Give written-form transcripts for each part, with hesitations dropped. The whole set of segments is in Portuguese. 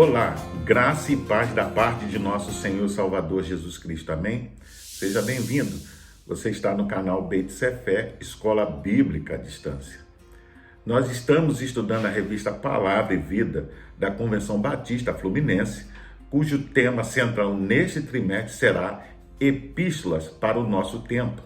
Olá, graça e paz da parte de nosso Senhor e Salvador Jesus Cristo, amém? Seja bem-vindo, você está no canal Beit Sefé, Escola Bíblica à Distância. Nós estamos estudando a revista Palavra e Vida da Convenção Batista Fluminense, cujo tema central neste trimestre será Epístolas para o Nosso Tempo.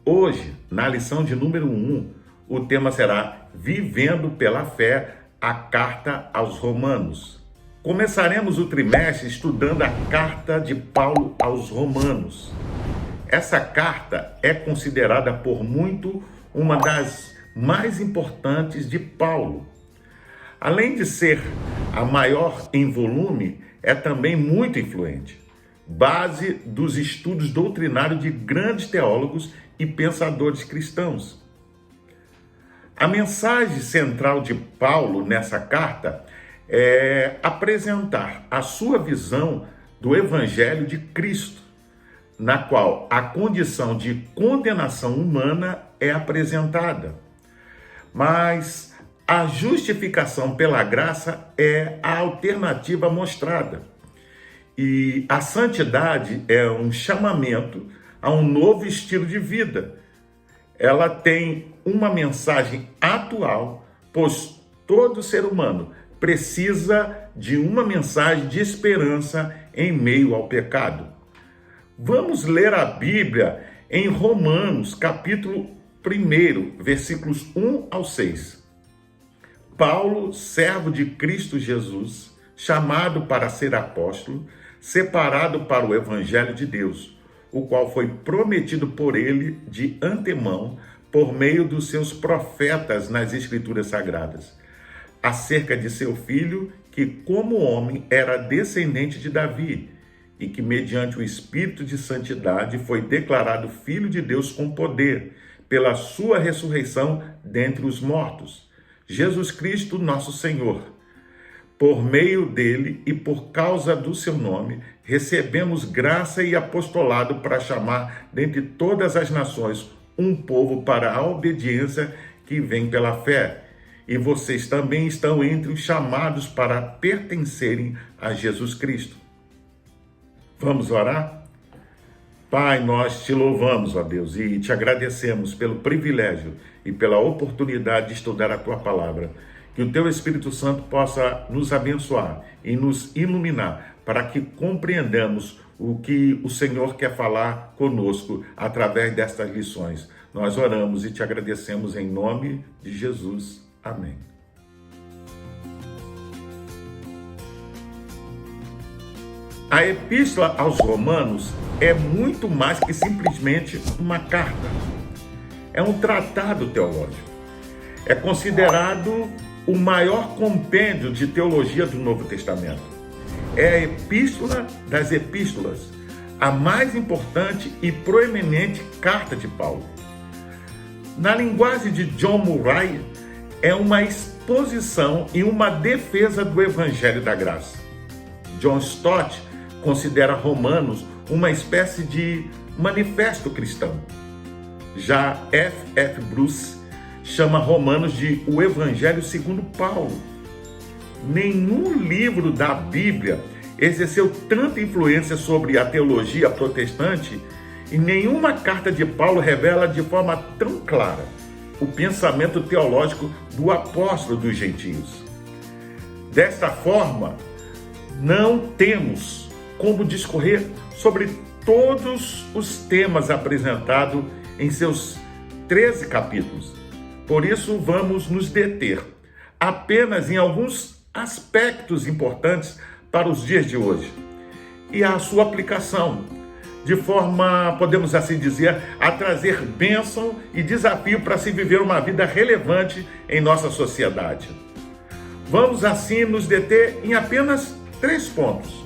Hoje, na lição de número 1, o tema será Vivendo pela Fé, a Carta aos Romanos. Começaremos o trimestre estudando a carta de Paulo aos Romanos. Essa carta é considerada por muito uma das mais importantes de Paulo. Além de ser a maior em volume, é também muito influente. Base dos estudos doutrinários de grandes teólogos e pensadores cristãos. A mensagem central de Paulo nessa carta é apresentar a sua visão do Evangelho de Cristo, na qual a condição de condenação humana é apresentada. Mas a justificação pela graça é a alternativa mostrada. E a santidade é um chamamento a um novo estilo de vida. Ela tem uma mensagem atual, pois todo ser humano precisa de uma mensagem de esperança em meio ao pecado. Vamos ler a Bíblia em Romanos, capítulo 1, versículos 1 ao 6. Paulo, servo de Cristo Jesus, chamado para ser apóstolo, separado para o Evangelho de Deus, o qual foi prometido por ele de antemão por meio dos seus profetas nas Escrituras Sagradas, acerca de seu filho, que como homem era descendente de Davi, e que mediante o Espírito de Santidade foi declarado Filho de Deus com poder, pela sua ressurreição dentre os mortos, Jesus Cristo nosso Senhor. Por meio dele e por causa do seu nome, recebemos graça e apostolado para chamar dentre todas as nações um povo para a obediência que vem pela fé. E vocês também estão entre os chamados para pertencerem a Jesus Cristo. Vamos orar? Pai, nós te louvamos, ó Deus, e te agradecemos pelo privilégio e pela oportunidade de estudar a tua palavra. Que o teu Espírito Santo possa nos abençoar e nos iluminar para que compreendamos o que o Senhor quer falar conosco através destas lições. Nós oramos e te agradecemos em nome de Jesus. Amém. A Epístola aos Romanos é muito mais que simplesmente uma carta. É um tratado teológico. É considerado o maior compêndio de teologia do Novo Testamento. É a epístola das epístolas, a mais importante e proeminente carta de Paulo. Na linguagem de John Murray, é uma exposição e uma defesa do Evangelho da Graça. John Stott considera Romanos uma espécie de manifesto cristão. Já F.F. Bruce chama Romanos de o Evangelho segundo Paulo. Nenhum livro da Bíblia exerceu tanta influência sobre a teologia protestante e nenhuma carta de Paulo revela de forma tão clara o pensamento teológico do apóstolo dos gentios. Desta forma, não temos como discorrer sobre todos os temas apresentados em seus 13 capítulos. Por isso, vamos nos deter apenas em alguns aspectos importantes para os dias de hoje e a sua aplicação, de forma, podemos assim dizer, a trazer bênção e desafio para se viver uma vida relevante em nossa sociedade. Vamos assim nos deter em apenas 3 pontos.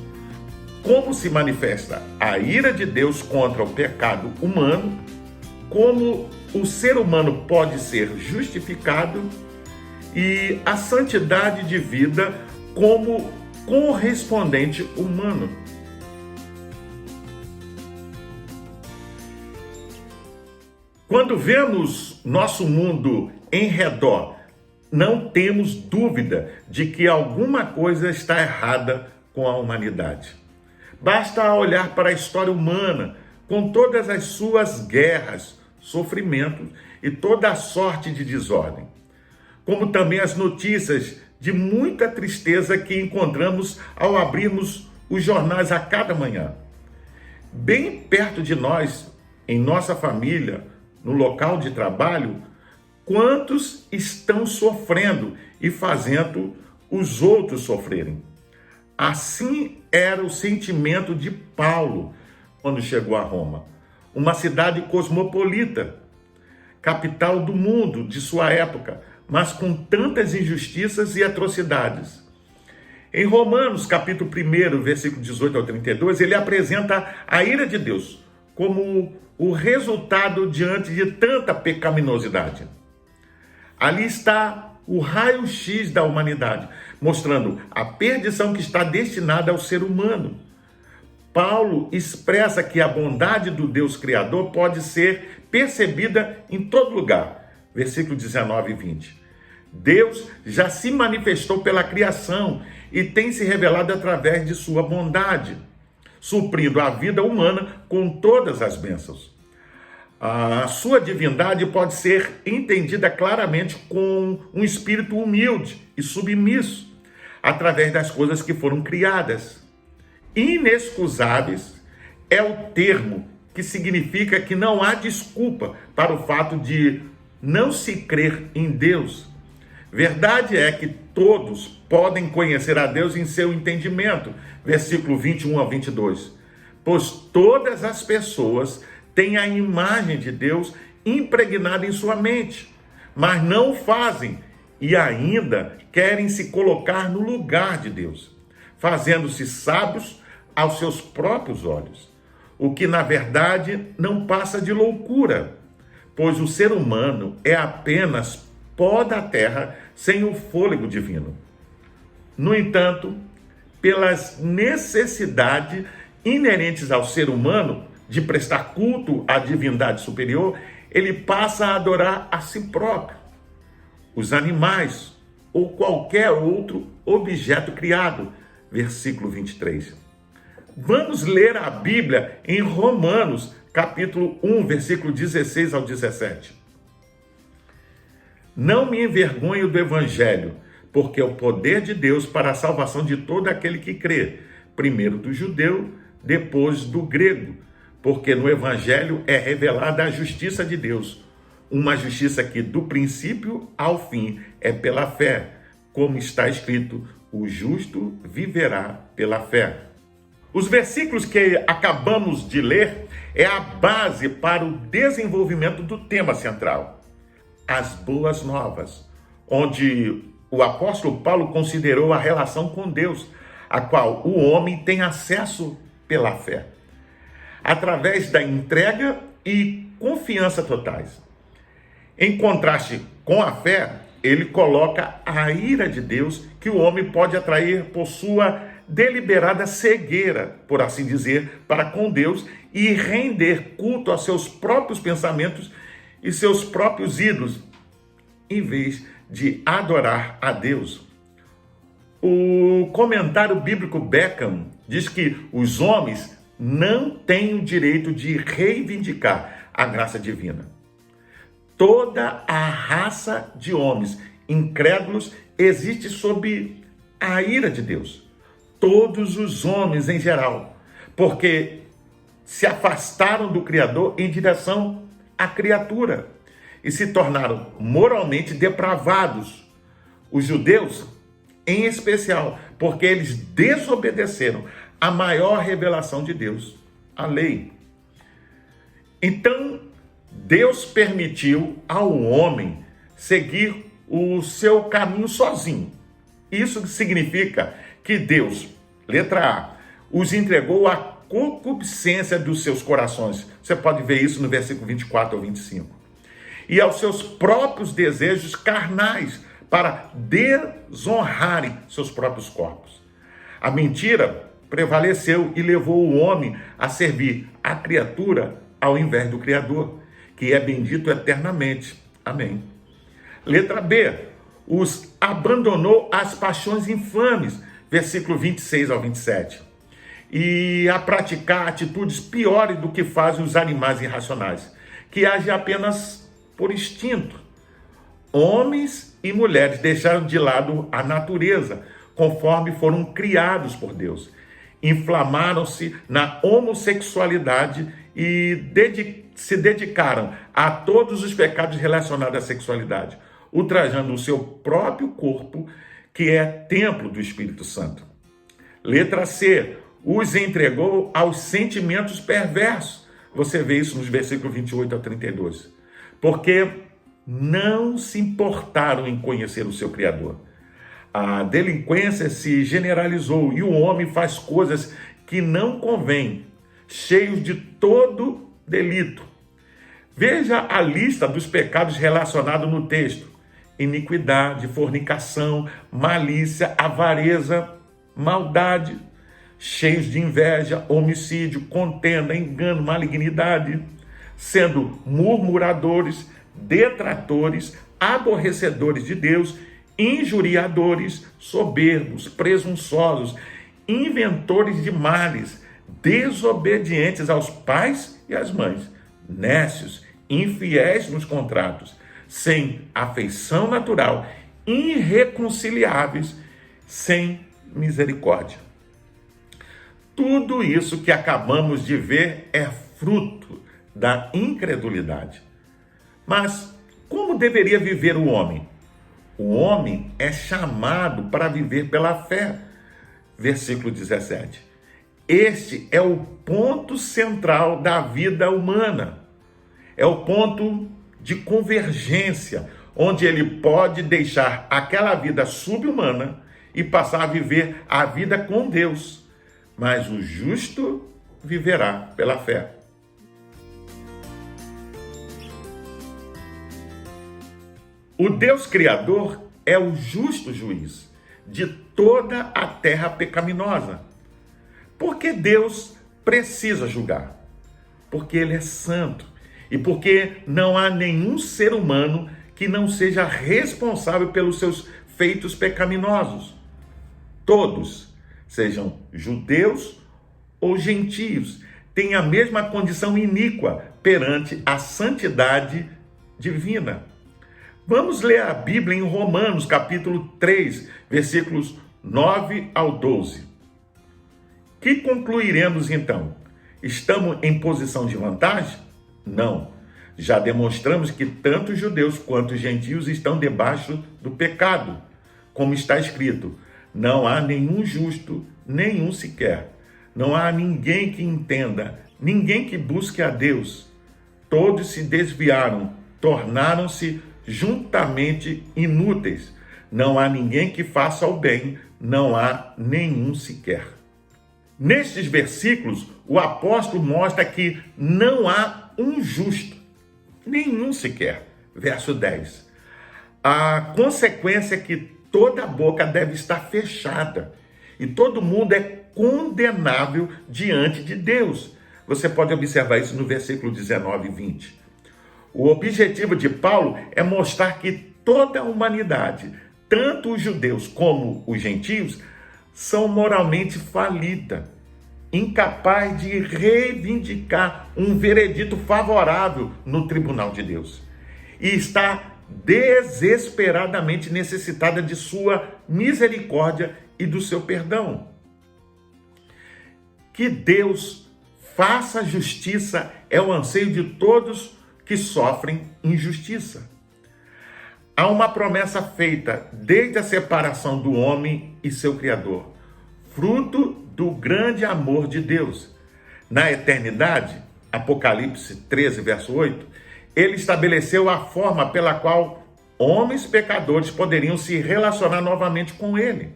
Como se manifesta a ira de Deus contra o pecado humano, como o ser humano pode ser justificado e a santidade de vida como correspondente humano. Quando vemos nosso mundo em redor não temos dúvida de que alguma coisa está errada com a humanidade. Basta olhar para a história humana, com todas as suas guerras, sofrimentos e toda a sorte de desordem, como também as notícias de muita tristeza que encontramos ao abrirmos os jornais a cada manhã. Bem perto de nós, em nossa família, no local de trabalho, quantos estão sofrendo e fazendo os outros sofrerem. Assim era o sentimento de Paulo quando chegou a Roma, uma cidade cosmopolita, capital do mundo de sua época, mas com tantas injustiças e atrocidades. Em Romanos, capítulo 1, versículo 18 ao 32, ele apresenta a ira de Deus como o resultado diante de tanta pecaminosidade. Ali está o raio-x da humanidade, mostrando a perdição que está destinada ao ser humano. Paulo expressa que a bondade do Deus Criador pode ser percebida em todo lugar. Versículo 19 e 20. Deus já se manifestou pela criação e tem se revelado através de sua bondade, suprindo a vida humana com todas as bênçãos. A sua divindade pode ser entendida claramente com um espírito humilde e submisso, através das coisas que foram criadas. Inexcusáveis é o termo que significa que não há desculpa para o fato de não se crer em Deus. Verdade é que todos podem conhecer a Deus em seu entendimento, versículo 21 ao 22, pois todas as pessoas têm a imagem de Deus impregnada em sua mente, mas não o fazem e ainda querem se colocar no lugar de Deus, fazendo-se sábios aos seus próprios olhos, o que na verdade não passa de loucura, pois o ser humano é apenas pó da terra sem o fôlego divino. No entanto, pelas necessidades inerentes ao ser humano de prestar culto à divindade superior, ele passa a adorar a si próprio, os animais ou qualquer outro objeto criado. Versículo 23. Vamos ler a Bíblia em Romanos, capítulo 1, versículo 16 ao 17. Não me envergonho do Evangelho, porque é o poder de Deus para a salvação de todo aquele que crê, primeiro do judeu, depois do grego, porque no Evangelho é revelada a justiça de Deus, uma justiça que do princípio ao fim é pela fé, como está escrito, o justo viverá pela fé. Os versículos que acabamos de ler é a base para o desenvolvimento do tema central, as boas novas, onde o apóstolo Paulo considerou a relação com Deus, a qual o homem tem acesso pela fé, através da entrega e confiança totais. Em contraste com a fé, ele coloca a ira de Deus que o homem pode atrair por sua deliberada cegueira, por assim dizer, para com Deus e render culto a seus próprios pensamentos e seus próprios ídolos, em vez de adorar a Deus. O comentário bíblico Beckham diz que os homens não têm o direito de reivindicar a graça divina. Toda a raça de homens incrédulos existe sob a ira de Deus. Todos os homens em geral, porque se afastaram do Criador em direção à criatura e se tornaram moralmente depravados. Os judeus, em especial, porque eles desobedeceram a maior revelação de Deus, a lei. Então, Deus permitiu ao homem seguir o seu caminho sozinho. Isso significa que Deus, letra A, os entregou à concupiscência dos seus corações. Você pode ver isso no versículo 24 ao 25. E aos seus próprios desejos carnais, para desonrarem seus próprios corpos. A mentira prevaleceu e levou o homem a servir a criatura ao invés do Criador, que é bendito eternamente. Amém. Letra B. os abandonou às paixões infames, versículo 26 ao 27, e a praticar atitudes piores do que fazem os animais irracionais, que agem apenas por instinto. Homens e mulheres deixaram de lado a natureza, conforme foram criados por Deus. Inflamaram-se na homossexualidade e se dedicaram a todos os pecados relacionados à sexualidade, ultrajando o seu próprio corpo, que é templo do Espírito Santo. Letra C, os entregou aos sentimentos perversos. Você vê isso nos versículos 28 a 32. Porque não se importaram em conhecer o seu Criador. A delinquência se generalizou e o homem faz coisas que não convêm, cheios de todo delito. Veja a lista dos pecados relacionados no texto: iniquidade, fornicação, malícia, avareza, maldade, cheios de inveja, homicídio, contenda, engano, malignidade, sendo murmuradores, detratores, aborrecedores de Deus, injuriadores, soberbos, presunçosos, inventores de males, desobedientes aos pais e às mães, nécios, infiéis nos contratos, sem afeição natural, irreconciliáveis, sem misericórdia. Tudo isso que acabamos de ver é fruto da incredulidade. Mas como deveria viver o homem? O homem é chamado para viver pela fé. Versículo 17. Este é o ponto central da vida humana. É o ponto de convergência, onde ele pode deixar aquela vida subhumana e passar a viver a vida com Deus. Mas o justo viverá pela fé. O Deus Criador é o justo juiz de toda a terra pecaminosa. Por que Deus precisa julgar? Porque Ele é santo e porque não há nenhum ser humano que não seja responsável pelos seus feitos pecaminosos. Todos, sejam judeus ou gentios, têm a mesma condição iníqua perante a santidade divina. Vamos ler a Bíblia em Romanos, capítulo 3, versículos 9 ao 12. Que concluiremos então? Estamos em posição de vantagem? Não. Já demonstramos que tanto os judeus quanto os gentios estão debaixo do pecado. Como está escrito, não há nenhum justo, nenhum sequer. Não há ninguém que entenda, ninguém que busque a Deus. Todos se desviaram, tornaram-se juntamente inúteis. Não há ninguém que faça o bem, não há nenhum sequer. Nestes versículos, o apóstolo mostra que não há um justo, nenhum sequer. Verso 10. A consequência é que toda boca deve estar fechada e todo mundo é condenável diante de Deus. Você pode observar isso no versículo 19 e 20. O objetivo de Paulo é mostrar que toda a humanidade, tanto os judeus como os gentios, são moralmente falida, incapaz de reivindicar um veredito favorável no tribunal de Deus. E está desesperadamente necessitada de sua misericórdia e do seu perdão. Que Deus faça justiça é o anseio de todos que sofrem injustiça. Há uma promessa feita desde a separação do homem e seu Criador, fruto do grande amor de Deus. Na eternidade, Apocalipse 13, verso 8, ele estabeleceu a forma pela qual homens pecadores poderiam se relacionar novamente com ele.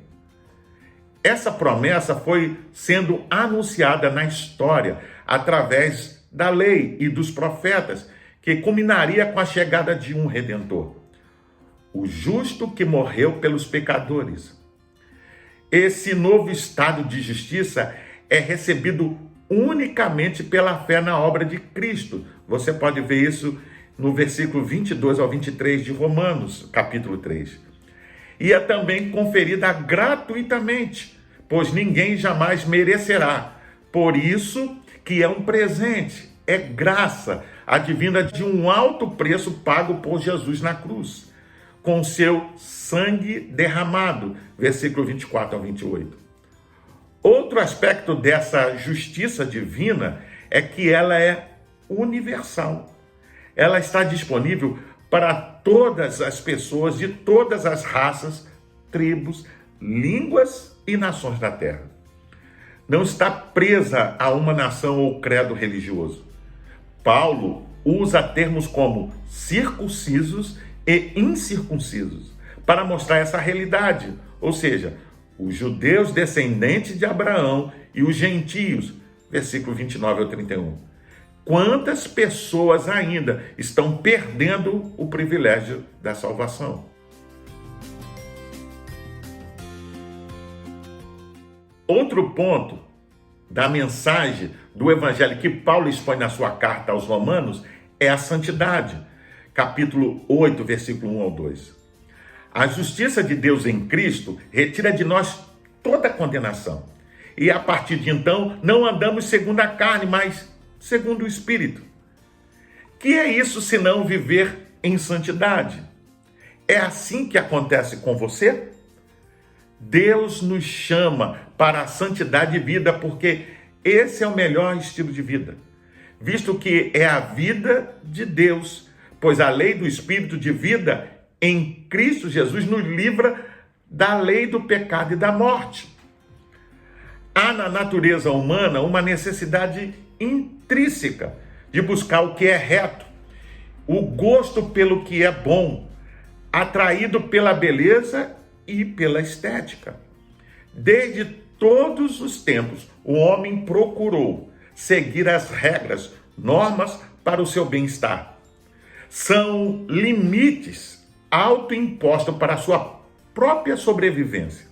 Essa promessa foi sendo anunciada na história através da lei e dos profetas, que culminaria com a chegada de um Redentor, o justo que morreu pelos pecadores. Esse novo estado de justiça é recebido unicamente pela fé na obra de Cristo. Você pode ver isso no versículo 22 ao 23 de Romanos, capítulo 3. e é também conferida gratuitamente, pois ninguém jamais merecerá. Por isso que é um presente, é graça, advinda de um alto preço pago por Jesus na cruz, com seu sangue derramado, versículo 24 ao 28. Outro aspecto dessa justiça divina é que ela é universal. Ela está disponível para todas as pessoas de todas as raças, tribos, línguas e nações da terra. Não está presa a uma nação ou credo religioso. Paulo usa termos como circuncisos e incircuncisos para mostrar essa realidade, ou seja, os judeus descendentes de Abraão e os gentios, versículo 29 ao 31. Quantas pessoas ainda estão perdendo o privilégio da salvação? Outro ponto da mensagem do evangelho que Paulo expõe na sua carta aos Romanos é a santidade. Capítulo 8, versículo 1 ao 2. A justiça de Deus em Cristo retira de nós toda condenação. E a partir de então, não andamos segundo a carne, mas segundo o Espírito. Que é isso senão viver em santidade? É assim que acontece com você? Deus nos chama para a santidade de vida, porque esse é o melhor estilo de vida, visto que é a vida de Deus, pois a lei do Espírito de vida em Cristo Jesus nos livra da lei do pecado e da morte. Há na natureza humana uma necessidade intrínseca de buscar o que é reto, o gosto pelo que é bom, atraído pela beleza e pela estética. Desde todos os tempos, o homem procurou seguir as regras, normas para o seu bem-estar. São limites autoimpostos para a sua própria sobrevivência.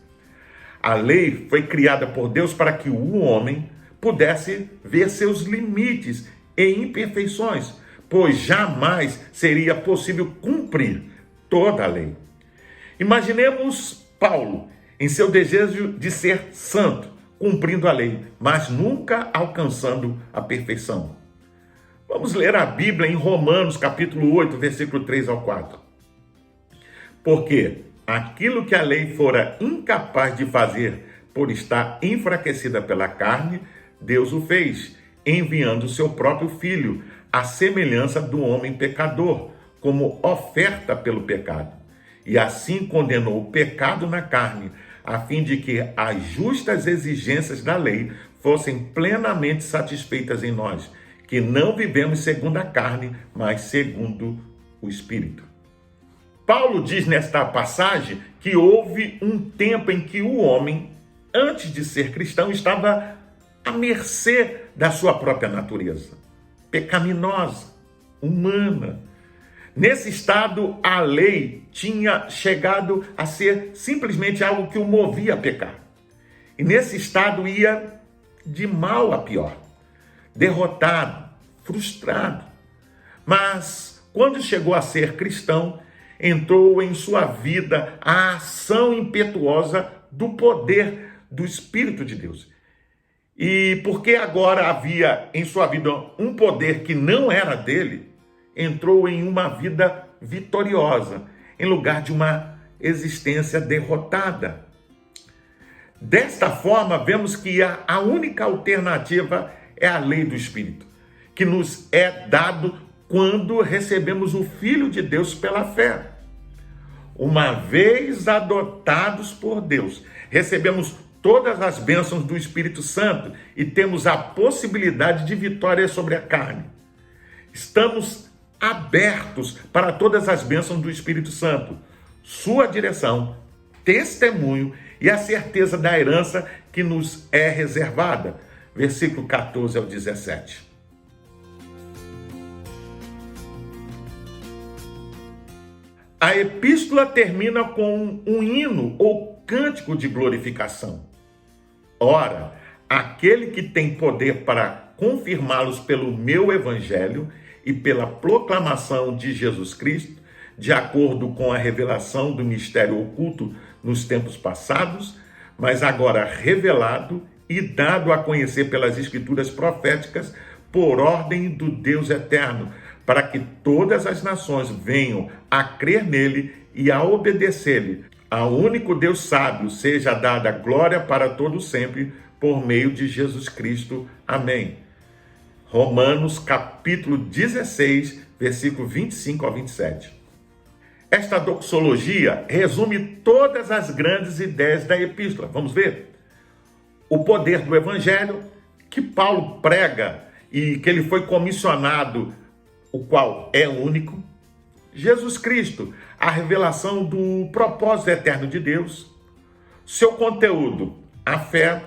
A lei foi criada por Deus para que o homem pudesse ver seus limites e imperfeições, pois jamais seria possível cumprir toda a lei. Imaginemos Paulo em seu desejo de ser santo, cumprindo a lei, mas nunca alcançando a perfeição. Vamos ler a Bíblia em Romanos, capítulo 8, versículo 3 ao 4. Porque aquilo que a lei fora incapaz de fazer por estar enfraquecida pela carne, Deus o fez, enviando o seu próprio Filho, à semelhança do homem pecador, como oferta pelo pecado. E assim condenou o pecado na carne, a fim de que as justas exigências da lei fossem plenamente satisfeitas em nós, que não vivemos segundo a carne, mas segundo o Espírito. Paulo diz nesta passagem que houve um tempo em que o homem, antes de ser cristão, estava à mercê da sua própria natureza, pecaminosa, humana. Nesse estado, a lei tinha chegado a ser simplesmente algo que o movia a pecar. E nesse estado ia de mal a pior, derrotado, frustrado. Mas quando chegou a ser cristão, entrou em sua vida a ação impetuosa do poder do Espírito de Deus. E porque agora havia em sua vida um poder que não era dele, entrou em uma vida vitoriosa, em lugar de uma existência derrotada. Desta forma, vemos que a única alternativa é a lei do Espírito, que nos é dado quando recebemos o Filho de Deus pela fé. Uma vez adotados por Deus, recebemos todas as bênçãos do Espírito Santo e temos a possibilidade de vitória sobre a carne. Estamos abertos para todas as bênçãos do Espírito Santo, sua direção, testemunho e a certeza da herança que nos é reservada. Versículo 14 ao 17. A epístola termina com um hino ou cântico de glorificação. Ora, aquele que tem poder para confirmá-los pelo meu evangelho e pela proclamação de Jesus Cristo, de acordo com a revelação do mistério oculto nos tempos passados, mas agora revelado e dado a conhecer pelas escrituras proféticas por ordem do Deus eterno, para que todas as nações venham a crer nele e a obedecer-lhe. Ao único Deus sábio seja dada glória para todo sempre, por meio de Jesus Cristo. Amém. Romanos capítulo 16, versículo 25 ao 27. Esta doxologia resume todas as grandes ideias da epístola. Vamos ver? O poder do evangelho que Paulo prega e que ele foi comissionado, o qual é único. Jesus Cristo, a revelação do propósito eterno de Deus. Seu conteúdo, a fé.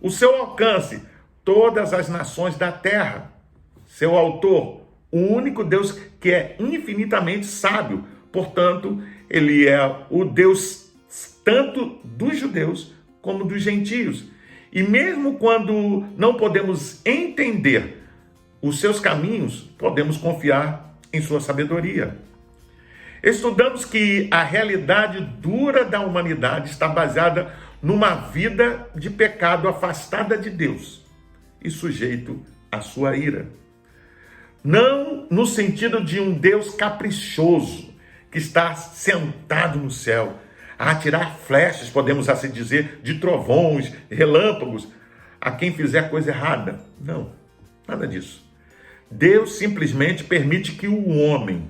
O seu alcance, todas as nações da terra. Seu autor, o único Deus que é infinitamente sábio. Portanto, ele é o Deus tanto dos judeus como dos gentios. E mesmo quando não podemos entender os seus caminhos, podemos confiar em sua sabedoria. Estudamos que a realidade dura da humanidade está baseada numa vida de pecado afastada de Deus e sujeito à sua ira. Não no sentido de um Deus caprichoso que está sentado no céu a atirar flechas, podemos assim dizer, de trovões, relâmpagos, a quem fizer coisa errada. Não, nada disso. Deus simplesmente permite que o homem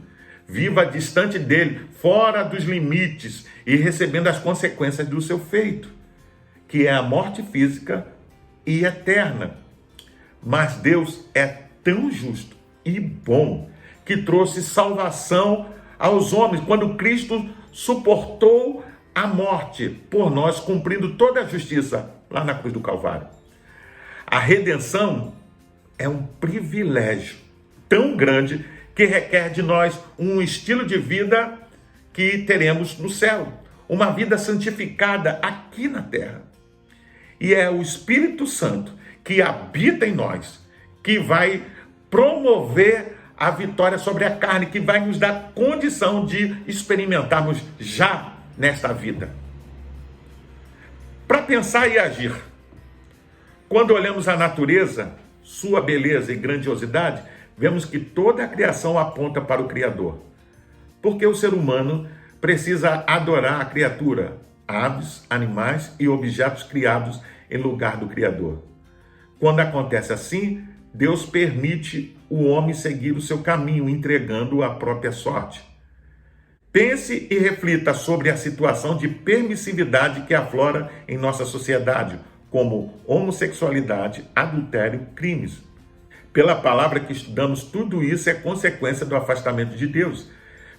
viva distante dele, fora dos limites e recebendo as consequências do seu feito, que é a morte física e eterna. Mas Deus é tão justo e bom que trouxe salvação aos homens quando Cristo suportou a morte por nós, cumprindo toda a justiça lá na cruz do Calvário. A redenção é um privilégio tão grande que requer de nós um estilo de vida que teremos no céu, uma vida santificada aqui na terra. E é o Espírito Santo que habita em nós, que vai promover a vitória sobre a carne, que vai nos dar condição de experimentarmos já nesta vida. Para pensar e agir. Quando olhamos a natureza, sua beleza e grandiosidade, vemos que toda a criação aponta para o Criador. Porque o ser humano precisa adorar a criatura, aves, animais e objetos criados em lugar do Criador. Quando acontece assim, Deus permite o homem seguir o seu caminho, entregando a própria sorte. Pense e reflita sobre a situação de permissividade que aflora em nossa sociedade, como homossexualidade, adultério, crimes. Pela palavra que estudamos, tudo isso é consequência do afastamento de Deus.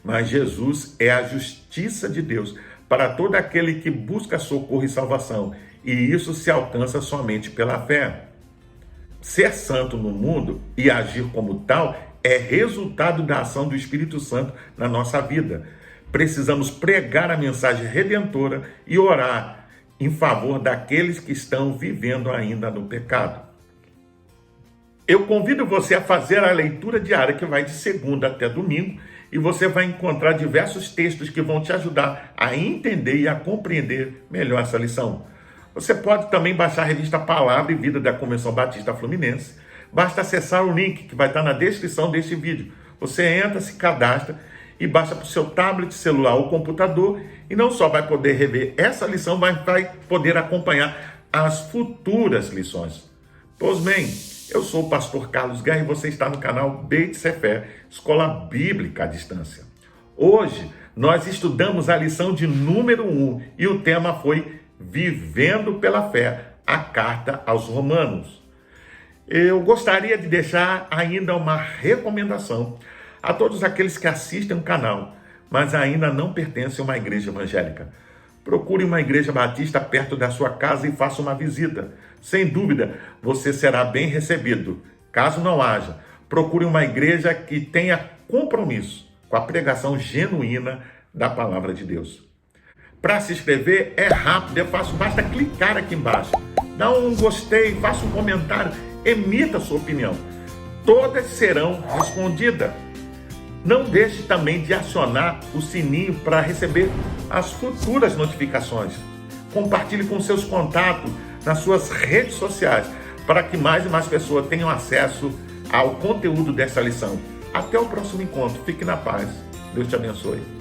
Mas Jesus é a justiça de Deus para todo aquele que busca socorro e salvação, e isso se alcança somente pela fé. Ser santo no mundo e agir como tal é resultado da ação do Espírito Santo na nossa vida. Precisamos pregar a mensagem redentora e orar em favor daqueles que estão vivendo ainda no pecado. Eu convido você a fazer a leitura diária que vai de segunda até domingo e você vai encontrar diversos textos que vão te ajudar a entender e a compreender melhor essa lição. Você pode também baixar a revista Palavra e Vida da Convenção Batista Fluminense. Basta acessar o link que vai estar na descrição deste vídeo. Você entra, se cadastra e baixa para o seu tablet, celular ou computador e não só vai poder rever essa lição, mas vai poder acompanhar as futuras lições. Pois bem, eu sou o pastor Carlos Guerra e você está no canal Beit Sefer, Escola Bíblica à Distância. Hoje nós estudamos a lição de número 1 e o tema foi Vivendo pela Fé, a carta aos Romanos. Eu gostaria de deixar ainda uma recomendação a todos aqueles que assistem o canal, mas ainda não pertencem a uma igreja evangélica. Procure uma igreja batista perto da sua casa e faça uma visita. Sem dúvida, você será bem recebido. Caso não haja, procure uma igreja que tenha compromisso com a pregação genuína da palavra de Deus. Para se inscrever é rápido, é fácil, basta clicar aqui embaixo. Dá um gostei, faça um comentário, emita a sua opinião. Todas serão respondidas. Não deixe também de acionar o sininho para receber as futuras notificações. Compartilhe com seus contatos nas suas redes sociais para que mais e mais pessoas tenham acesso ao conteúdo dessa lição. Até o próximo encontro. Fique na paz. Deus te abençoe.